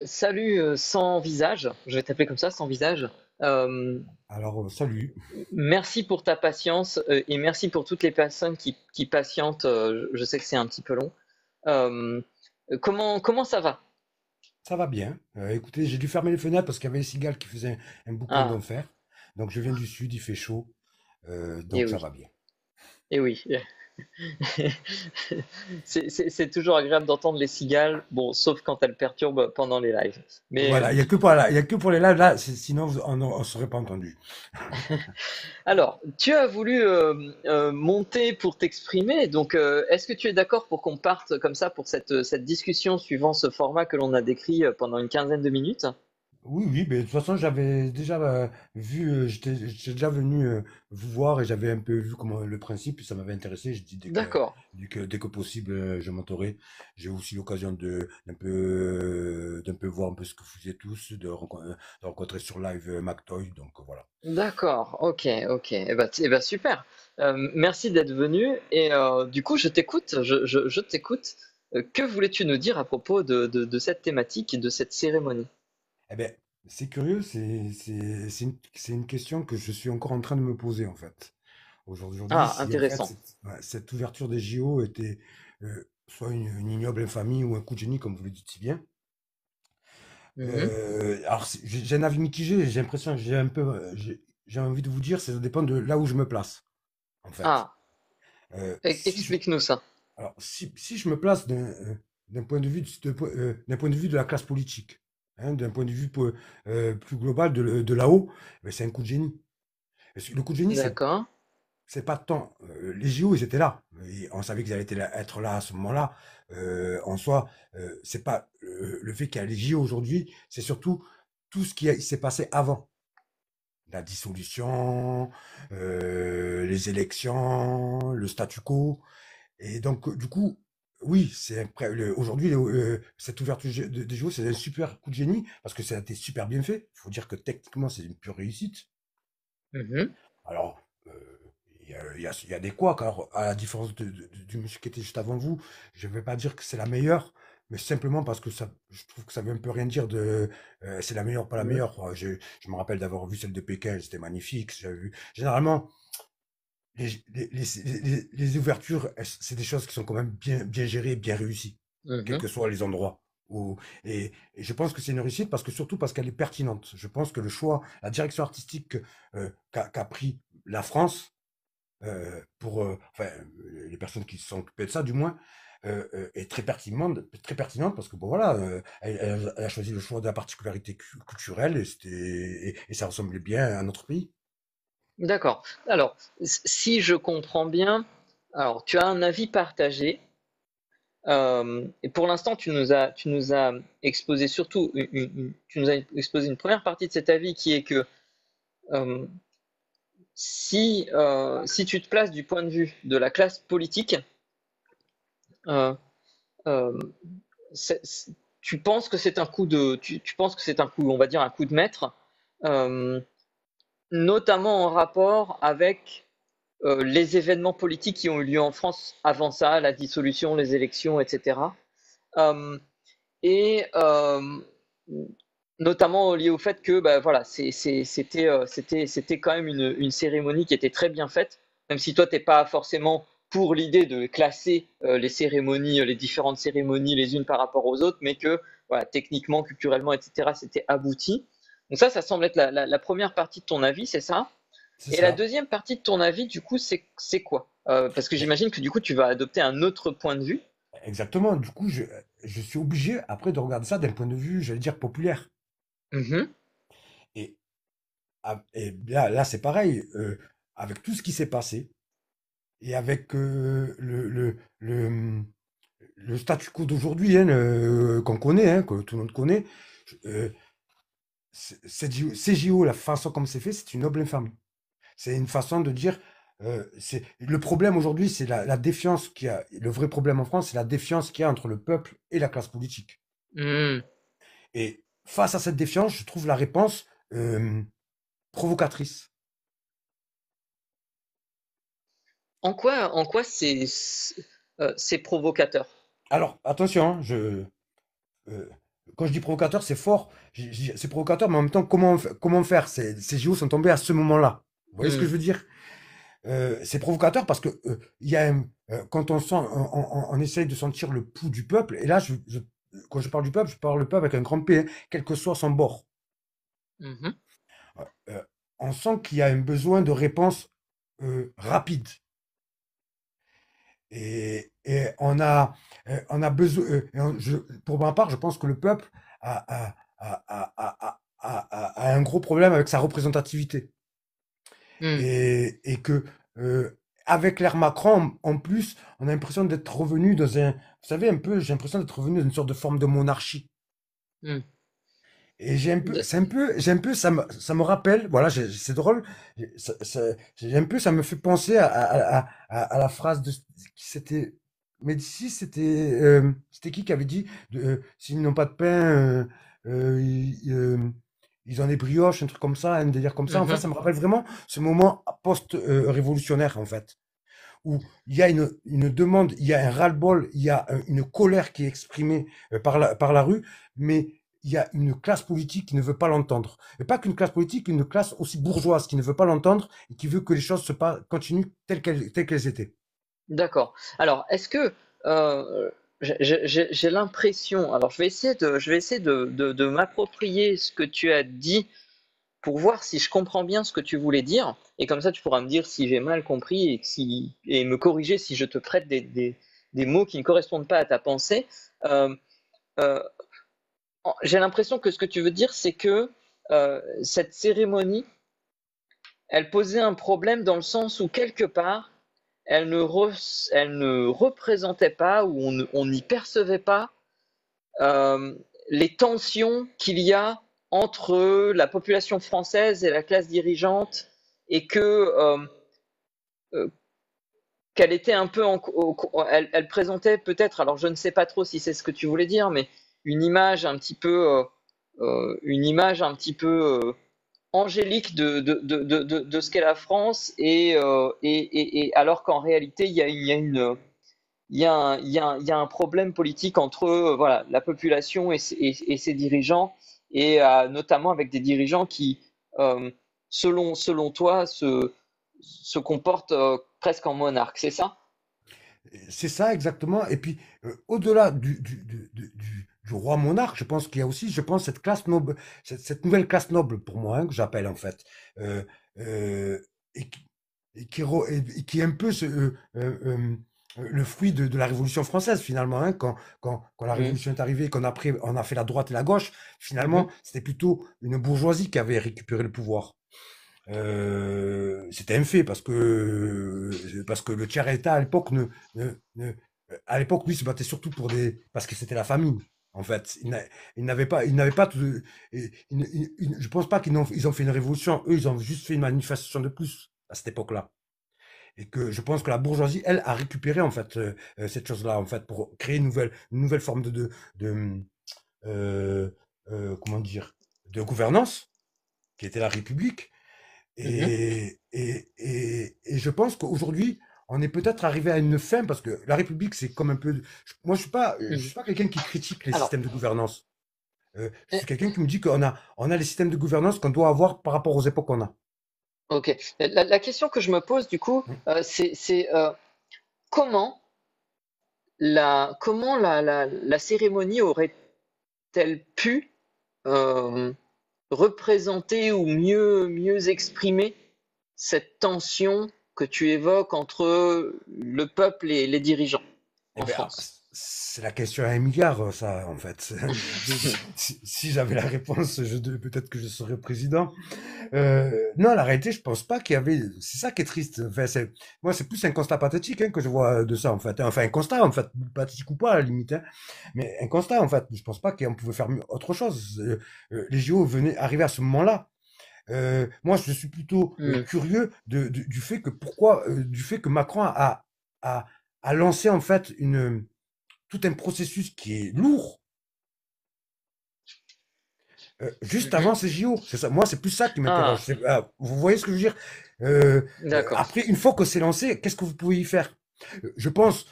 Salut, sans visage, je vais t'appeler comme ça, sans visage. Euh, Salut. Merci pour ta patience et merci pour toutes les personnes qui patientent. Je sais que c'est un petit peu long. Euh, comment ça va? Ça va bien. Écoutez, j'ai dû fermer les fenêtres parce qu'il y avait les cigales qui faisaient un boucan Ah, d'enfer. Donc je viens du sud, il fait chaud, et donc ça oui, va bien. et oui. C'est toujours agréable d'entendre les cigales, bon, sauf quand elles perturbent pendant les lives. Mais Voilà, il y a que pour les lives là, sinon on serait pas entendu. alors, tu as voulu monter pour t'exprimer, donc est-ce que tu es d'accord pour qu'on parte comme ça pour cette discussion suivant ce format que l'on a décrit pendant une quinzaine de minutes? Oui, oui, mais de toute façon, j'avais déjà vu, j'étais déjà venu vous voir et j'avais un peu vu comment le principe, puis ça m'avait intéressé. Je dis D'accord, dès que possible, je monterai. J'ai aussi l'occasion d'un peu voir un peu ce que vous faisiez tous, de rencontrer sur live McToy, donc voilà. d'accord, ok, ok, eh ben, super. Merci d'être venu et du coup je t'écoute, je t'écoute. Que voulais-tu nous dire à propos de cette thématique et de cette cérémonie? Eh ben, c'est curieux, c'est une question que je suis encore en train de me poser en fait. Aujourd'hui, Ah, si en fait intéressant. cette ouverture des JO était soit une ignoble infamie ou un coup de génie, comme vous le dites si bien. Mhm. Alors j'ai un avis mitigé, j'ai l'impression, j'ai envie de vous dire, ça dépend de là où je me place en fait. Ah, Si je, explique-nous ça. si je me place d'un point de vue d'un point de vue de la classe politique, hein, d'un point de vue plus global de là-haut, ben, c'est un coup de génie. Parce que le coup de génie, D'accord. c'est pas tant. Les JO, ils étaient là. Et on savait qu'ils allaient être là à ce moment-là. En soi, c'est pas le fait qu'il y a les JO aujourd'hui, c'est surtout tout ce s'est passé avant. La dissolution, les élections, le statu quo. Et donc, du coup, oui, aujourd'hui, cette ouverture des JO, c'est un super coup de génie parce que ça a été super bien fait. Il faut dire que techniquement, c'est une pure réussite. Mhm. Alors, il y a des couacs. Alors, à la différence du monsieur qui était juste avant vous, je ne vais pas dire que c'est la meilleure, mais simplement parce que je trouve que ça veut un peu rien dire c'est la meilleure, pas la Mhm. meilleure. Je me rappelle d'avoir vu celle de Pékin, c'était magnifique. Généralement, les ouvertures, c'est des choses qui sont quand même bien gérées, bien réussies, quels Mhm. que soient les endroits. Et je pense que c'est une réussite surtout parce qu'elle est pertinente. Je pense que le choix, la direction artistique qu'a pris la France, les personnes qui se sont occupées de ça, du moins, est très pertinente parce que bon voilà, elle a choisi le choix de la particularité culturelle et ça ressemblait bien à notre pays. D'accord. Alors, si je comprends bien, alors tu as un avis partagé, et pour l'instant tu nous as exposé surtout tu nous as exposé une première partie de cet avis qui est que euh, si tu te places du point de vue de la classe politique, euh, euh, c'est- c'est- tu penses que c'est un coup tu penses que c'est un coup, on va dire un coup de maître, euh, notamment en rapport avec les événements politiques qui ont eu lieu en France avant ça, la dissolution, les élections, etc. Euh, et notamment lié au fait que bah, voilà, c'était quand même une cérémonie qui était très bien faite, même si toi t'es pas forcément pour l'idée de classer les cérémonies, les différentes cérémonies les unes par rapport aux autres, mais que voilà, techniquement, culturellement, etc., c'était abouti. Donc ça semble être la première partie de ton avis, c'est ça? C'est Et la ça. deuxième partie de ton avis, du coup, c'est quoi? Parce que j'imagine que du coup, tu vas adopter un autre point de vue. Exactement. Du coup, je suis obligé après de regarder ça d'un point de vue, j'allais dire, populaire. Mhm, Et, et là c'est pareil. Avec tout ce qui s'est passé et avec le statu quo d'aujourd'hui hein, qu'on connaît, hein, que tout le monde connaît, euh, ces JO, la façon comme c'est fait, c'est une noble infamie. C'est une façon de dire. Le problème aujourd'hui, c'est la défiance qu'il y a. Le vrai problème en France, c'est la défiance qu'il y a entre le peuple et la classe politique. mhm. Et face à cette défiance, je trouve la réponse euh, provocatrice. En quoi c'est provocateur? Alors, attention, hein, euh, quand je dis provocateur, c'est fort. C'est provocateur, mais en même temps, comment faire? Ces JO sont tombés à ce moment-là. Vous voyez ce que Hmm. je veux dire? C'est provocateur parce que il y a quand on sent, on essaye de sentir le pouls du peuple. Et là, quand je parle du peuple, je parle du peuple avec un grand P, hein, quel que soit son bord. Mhm. Euh, on sent qu'il y a un besoin de réponse rapide. Et on a besoin. Pour ma part, je pense que le peuple a un gros problème avec sa représentativité. Hmm. Et que avec l'ère Macron, en plus, on a l'impression d'être revenu dans un, vous savez un peu, j'ai l'impression d'être revenu dans une sorte de forme de monarchie. Hmm. Et j'ai un peu, ça me rappelle, voilà, c'est drôle, j'ai un peu, ça me fait penser à la phrase de, qui c'était, Médicis, c'était qui avait dit, s'ils n'ont pas de pain, ils ont des brioches, un truc comme ça, un délire comme ça. En fait, Mhm. ça me rappelle vraiment ce moment post-révolutionnaire, en fait, où il y a une demande, il y a un ras-le-bol, il y a une colère qui est exprimée par la rue, mais il y a une classe politique qui ne veut pas l'entendre. Et pas qu'une classe politique, une classe aussi bourgeoise qui ne veut pas l'entendre et qui veut que les choses continuent telles qu'elles étaient. D'accord. Alors, est-ce que euh, j'ai l'impression, alors je vais essayer de m'approprier ce que tu as dit pour voir si je comprends bien ce que tu voulais dire, et comme ça tu pourras me dire si j'ai mal compris et me corriger si je te prête des mots qui ne correspondent pas à ta pensée. Euh, euh, j'ai l'impression que ce que tu veux dire, c'est que cette cérémonie, elle posait un problème dans le sens où quelque part, elle ne représentait pas ou on n'y percevait pas euh, les tensions qu'il y a entre la population française et la classe dirigeante et que euh, qu'elle était un peu elle présentait peut-être, alors je ne sais pas trop si c'est ce que tu voulais dire, mais une image un petit peu une image un petit peu angélique de ce qu'est la France et alors qu'en réalité il y a une il y a un problème politique entre voilà, la population et ses dirigeants, et notamment avec des dirigeants qui, euh, selon toi, se comportent presque en monarque, c'est ça? C'est ça exactement. Et puis, au-delà du roi monarque, je pense qu'il y a aussi, je pense, cette classe noble, cette nouvelle classe noble pour moi, hein, que j'appelle en fait, euh, euh, et qui, et qui est un peu le fruit de la Révolution française finalement. Hein, quand la Mhm, Révolution est arrivée, on a fait la droite et la gauche, finalement, mhm, c'était plutôt une bourgeoisie qui avait récupéré le pouvoir. C'était un fait parce que le tiers état à l'époque à l'époque lui se battait surtout pour des parce que c'était la famine en fait il n'avait pas je pense pas ils ont fait une révolution, eux ils ont juste fait une manifestation de plus à cette époque-là, et que je pense que la bourgeoisie elle a récupéré en fait cette chose-là en fait pour créer une nouvelle forme de euh, comment dire, de gouvernance qui était la République. mhm, Et je pense qu'aujourd'hui, on est peut-être arrivé à une fin parce que la République, c'est comme un peu. Moi, je mhm. suis pas quelqu'un qui critique les Alors, systèmes de gouvernance. Je euh, suis quelqu'un qui me dit on a les systèmes de gouvernance qu'on doit avoir par rapport aux époques qu'on a. ok. La question que je me pose du coup, Hein. c'est comment la cérémonie aurait-elle pu euh, représenter ou mieux exprimer cette tension que tu évoques entre le peuple et les dirigeants Eh en ben, France. c'est la question à 1 milliard, ça, en fait. Si j'avais la réponse, peut-être que je serais président. Non, la réalité, je pense pas qu'il y avait. C'est ça qui est triste. Enfin, moi, c'est plus un constat pathétique hein, que je vois de ça, en fait. Enfin, un constat, en fait, pathétique ou pas, à la limite. Hein. Mais un constat, en fait. Je pense pas qu'on pouvait faire autre chose. Les JO arrivaient à ce moment-là. Moi, je suis plutôt Hmm. curieux du fait que du fait que Macron a, a lancé en fait tout un processus qui est lourd juste avant Mhm. ces JO. C'est ça. Moi, c'est plus ça qui m'interroge. Ah, Vous voyez ce que je veux dire? d'accord. Après, une fois que c'est lancé, qu'est-ce que vous pouvez y faire? Je pense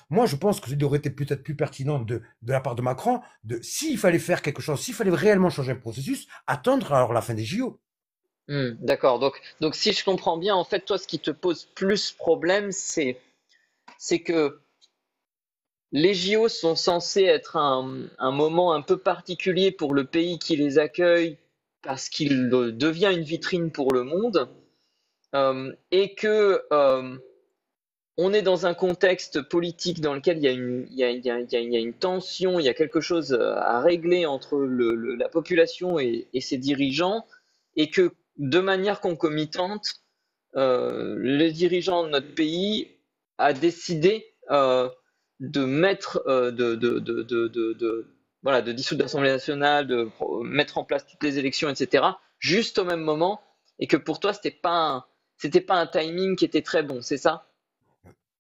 que il aurait été peut-être plus pertinent de la part de Macron, s'il fallait faire quelque chose, s'il fallait réellement changer un processus, attendre alors la fin des JO. D'accord. Donc, si je comprends bien, en fait, toi, ce qui te pose plus problème, c'est que les JO sont censés être un moment un peu particulier pour le pays qui les accueille parce qu'il devient une vitrine pour le monde, et que on est dans un contexte politique dans lequel il y a une, il y a, il y a- il y a- il y a une tension, il y a quelque chose à régler entre la population et ses dirigeants, et que de manière concomitante, le dirigeant de notre pays a décidé de mettre, voilà, de dissoudre l'Assemblée nationale, de mettre en place toutes les élections, etc., juste au même moment, et que pour toi, c'était pas un timing qui était très bon, c'est ça?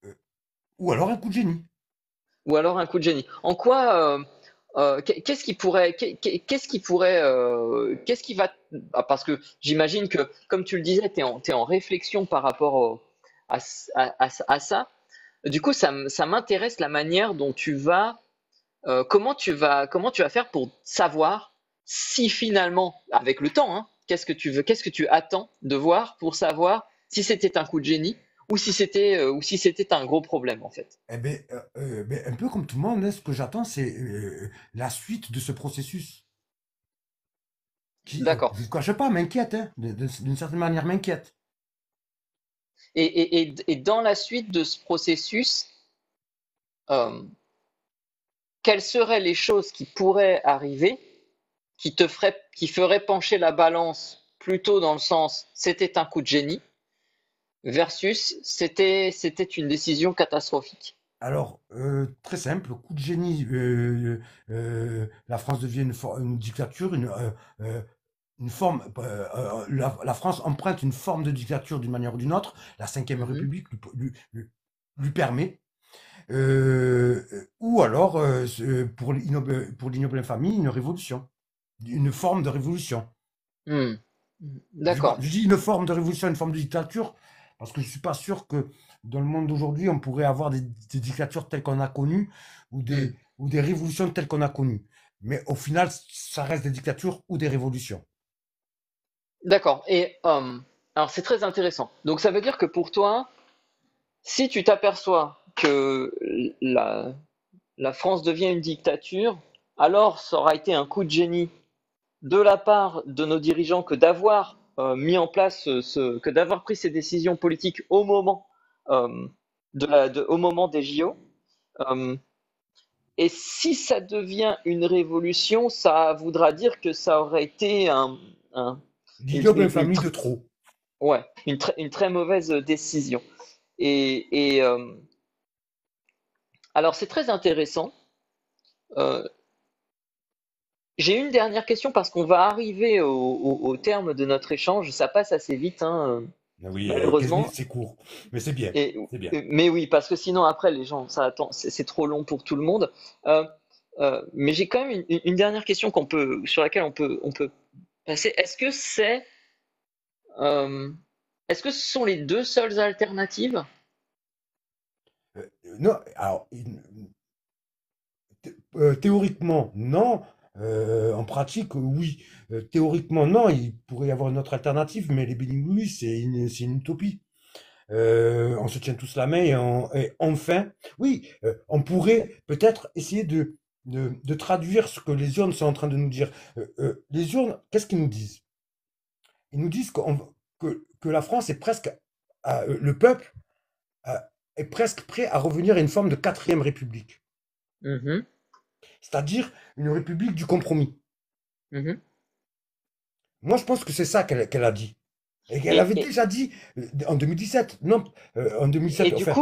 Euh, ou alors un coup de génie. Ou alors un coup de génie. En quoi, qu'est-ce qui va, parce que j'imagine que, comme tu le disais, t'es en réflexion par rapport à ça. Du coup, ça m'intéresse la manière dont comment tu vas faire pour savoir si finalement, avec le temps, hein, qu'est-ce que tu attends de voir pour savoir si c'était un coup de génie ou si c'était un gros problème en fait. Eh ben, un peu comme tout le monde, hein, ce que j'attends, c'est la suite de ce processus qui, D'accord. je ne cache pas, m'inquiète, hein, d'une certaine manière m'inquiète. Et dans la suite de ce processus, euh, quelles seraient les choses qui pourraient arriver qui feraient pencher la balance plutôt dans le sens c'était un coup de génie versus c'était une décision catastrophique. Alors, très simple, coup de génie, la France devient une dictature, une forme, la France emprunte une forme de dictature d'une manière ou d'une autre, la Cinquième Mhm, République lui permet, ou alors, pour l'ignoble infamie, une révolution, une forme de révolution. hmm. D'accord. Je dis une forme de révolution, une forme de dictature, parce que je ne suis pas sûr que dans le monde d'aujourd'hui, on pourrait avoir des dictatures telles qu'on a connues Hmm. ou des révolutions telles qu'on a connues. Mais au final, ça reste des dictatures ou des révolutions. D'accord. Et alors c'est très intéressant. Donc ça veut dire que pour toi, si tu t'aperçois que la France devient une dictature, alors ça aura été un coup de génie de la part de nos dirigeants que d'avoir mis en place que d'avoir pris ces décisions politiques euh, au moment des JO. Euh, et si ça devient une révolution, ça voudra dire que ça aurait été un- L'ignoble une infamie de trop. ouais, une très mauvaise décision. Et alors c'est très intéressant. Euh, j'ai une dernière question parce qu'on va arriver au terme de notre échange. Ça passe assez vite, hein, Ah oui, 15 minutes, malheureusement. c'est court. Mais c'est bien. Et, C'est bien. mais oui, parce que sinon après les gens, ça attend, c'est trop long pour tout le monde. Euh, mais j'ai quand même une dernière question sur laquelle on peut passer. Euh, est-ce que ce sont les deux seules alternatives? Non, alors, théoriquement, non. En pratique, oui. Théoriquement, non. Il pourrait y avoir une autre alternative, mais les Bénin, oui, c'est une utopie. On se tient tous la main et enfin, oui, on pourrait peut-être essayer de traduire ce que les urnes sont en train de nous dire. Les urnes, qu'est-ce qu'ils nous disent? Ils nous disent que la France est presque, le peuple euh, est presque prêt à revenir à une forme de quatrième république, Mhm, c'est-à-dire une république du compromis. mhm. Moi, je pense que c'est ça qu'elle a dit. Et qu'elle Et, avait et, déjà dit en 2017. Non, en et 2017, du enfin,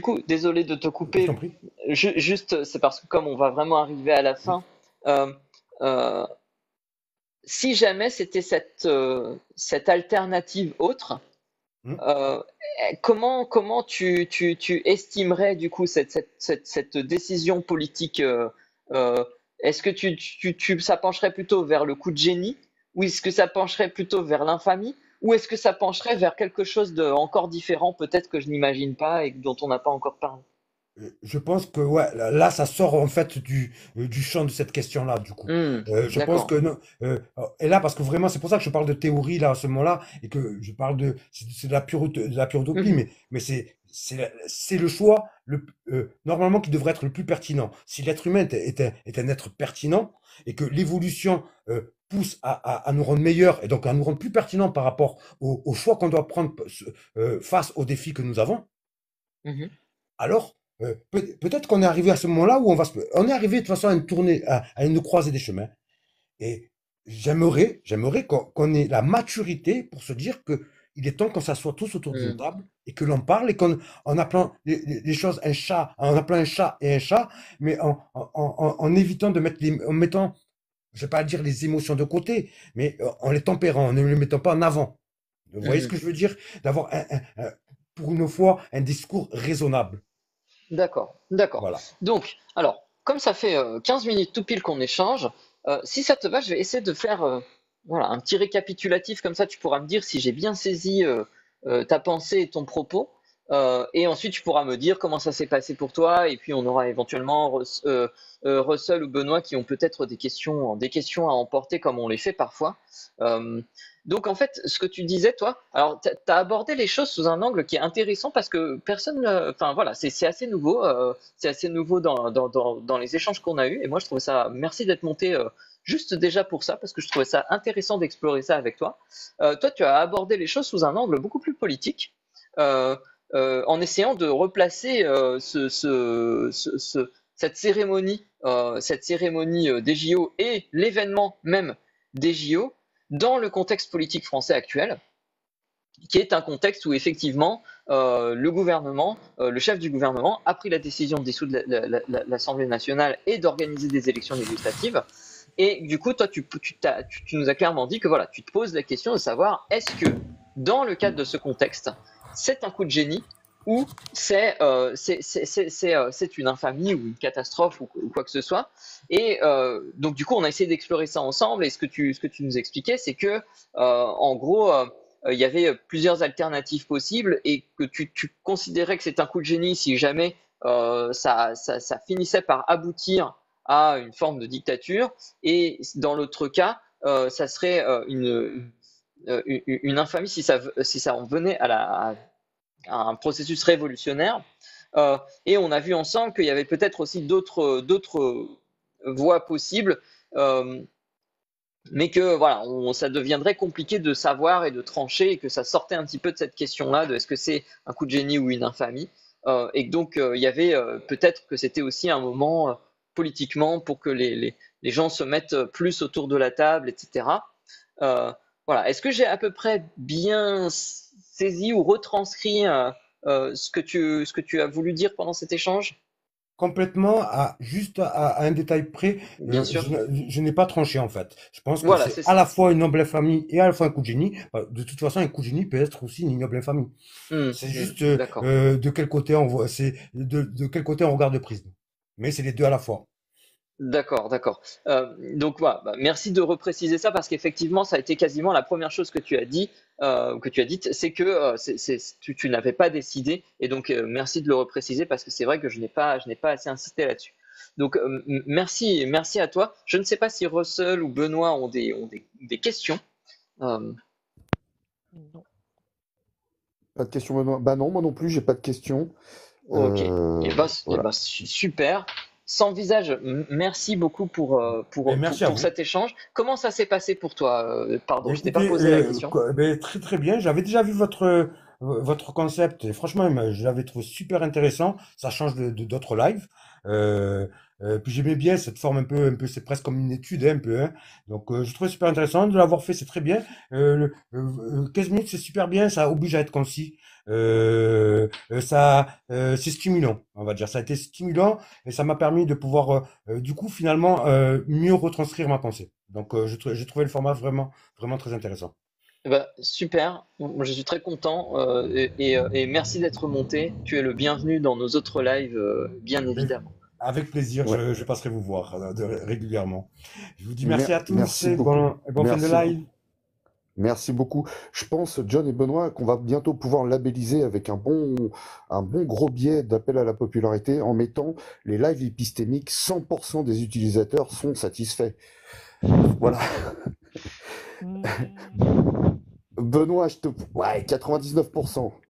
coup, désolé de te je t'en couper, prie. juste, c'est parce que comme on va vraiment arriver à la fin, euh, euh, si jamais c'était cette alternative autre, Hmm. euh, comment tu estimerais du coup cette décision politique est-ce que ça pencherait plutôt vers le coup de génie ou est-ce que ça pencherait plutôt vers l'infamie ou est-ce que ça pencherait vers quelque chose de encore différent, peut-être que je n'imagine pas et dont on n'a pas encore parlé? Je pense que ouais, là, ça sort en fait du champ de cette question-là, du coup. Je pense D'accord. que non, et là, parce que vraiment, c'est pour ça que je parle de théorie là à ce moment-là, et que je parle c'est de la pure utopie, Mhm, mais c'est le choix normalement qui devrait être le plus pertinent. Si l'être humain est un être pertinent et que l'évolution pousse à nous rendre meilleurs et donc à nous rendre plus pertinents par rapport au choix qu'on doit prendre face aux défis que nous avons, mhm, alors, peut-être qu'on est arrivé à ce moment-là où on est arrivé de toute façon à une tournée, à une croisée des chemins. Et j'aimerais qu'on ait la maturité pour se dire que il est temps qu'on s'assoie tous autour d'une mhm, table et que l'on parle et en appelant les choses un chat, en appelant un chat et un chat, mais en évitant de mettre en mettant, je vais pas dire les émotions de côté, mais en les tempérant, en ne les mettant pas en avant. Vous voyez ce mhm. que je veux dire? D'avoir pour une fois un discours raisonnable. D'accord, d'accord. Voilà. Donc, alors, comme ça fait 15 minutes tout pile qu'on échange, si ça te va, je vais essayer de faire voilà, un petit récapitulatif, comme ça tu pourras me dire si j'ai bien saisi ta pensée et ton propos. Et ensuite, tu pourras me dire comment ça s'est passé pour toi, et puis on aura éventuellement Russell ou Benoît qui ont peut-être des questions à emporter comme on les fait parfois. Euh, donc en fait, ce que tu disais, toi, alors tu as abordé les choses sous un angle qui est intéressant parce que personne, enfin voilà, c'est assez nouveau dans les échanges qu'on a eus. Et moi, je trouvais ça, merci d'être monté juste déjà pour ça parce que je trouvais ça intéressant d'explorer ça avec toi. Toi, tu as abordé les choses sous un angle beaucoup plus politique, euh, en essayant de replacer cette cérémonie des JO et l'événement même des JO dans le contexte politique français actuel, qui est un contexte où effectivement le chef du gouvernement a pris la décision de dissoudre l'Assemblée nationale et d'organiser des élections législatives. Et du coup, toi, tu nous as clairement dit que voilà, tu te poses la question de savoir est-ce que dans le cadre de ce contexte, c'est un coup de génie ou c'est une infamie ou une catastrophe ou quoi que ce soit. Et donc du coup, on a essayé d'explorer ça ensemble. Et ce que tu nous expliquais, c'est que en gros, il y avait plusieurs alternatives possibles et que tu considérais que c'est un coup de génie si jamais ça finissait par aboutir à une forme de dictature. Et dans l'autre cas, ça serait une infamie si ça en venait à un processus révolutionnaire. Et on a vu ensemble qu'il y avait peut-être aussi d'autres voies possibles, euh, mais que voilà, ça deviendrait compliqué de savoir et de trancher, et que ça sortait un petit peu de cette question-là de est-ce que c'est un coup de génie ou une infamie. Et donc il y avait peut-être que c'était aussi un moment politiquement pour que les gens se mettent plus autour de la table, etc. Euh, voilà. Est-ce que j'ai à peu près bien saisi ou retranscrit ce que tu as voulu dire pendant cet échange? Complètement juste à un détail près, Bien sûr. je n'ai pas tranché en fait. Je pense que Voilà, c'est c'est à ça. la fois une noble infamie et à la fois un coup de génie. De toute façon, un coup de génie peut être aussi une noble infamie. C'est juste D'accord. de quel côté on voit, c'est de quel côté on regarde le prisme. Mais c'est les deux à la fois. D'accord, d'accord. Donc voilà, bah, merci de repréciser ça parce qu'effectivement, ça a été quasiment la première chose que tu as dit, que tu as dite, c'est que tu n'avais pas décidé, et donc merci de le repréciser parce que c'est vrai que je n'ai pas assez insisté là-dessus. Donc merci à toi. Je ne sais pas si Russell ou Benoît des questions. Euh, Non. Pas de questions, Benoît? Bah non, moi non plus, j'ai pas de questions. Ok, et Voilà. ben, super. Sans visage, merci beaucoup Ben, merci à pour vous. cet échange. Comment ça s'est passé pour toi? Pardon, Ben, je t'ai pas écoutez, posé la question. ben, très très bien. J'avais déjà vu votre concept et franchement, je l'avais trouvé super intéressant. Ça change d'autres lives. Euh, puis j'aimais bien cette forme c'est presque comme une étude, hein, un peu. Hein. Donc je trouvais super intéressant de l'avoir fait, c'est très bien. 15 minutes, c'est super bien. Ça oblige à être concis. C'est stimulant, on va dire. Ça a été stimulant et ça m'a permis de pouvoir, du coup, finalement, mieux retranscrire ma pensée. Donc j'ai trouvé le format vraiment très intéressant. Eh ben, super, moi, je suis très content et merci d'être monté. Tu es le bienvenu dans nos autres lives, bien Mais évidemment. avec plaisir, Ouais. je passerai vous voir régulièrement. Je vous dis merci à tous Merci et beaucoup. bon fin de Merci beaucoup. live. Merci beaucoup. Je pense, John et Benoît, qu'on va bientôt pouvoir labelliser avec un bon gros biais d'appel à la popularité en mettant les lives épistémiques, 100% des utilisateurs sont satisfaits. Voilà. Hmm. Benoît, Ouais, 99%.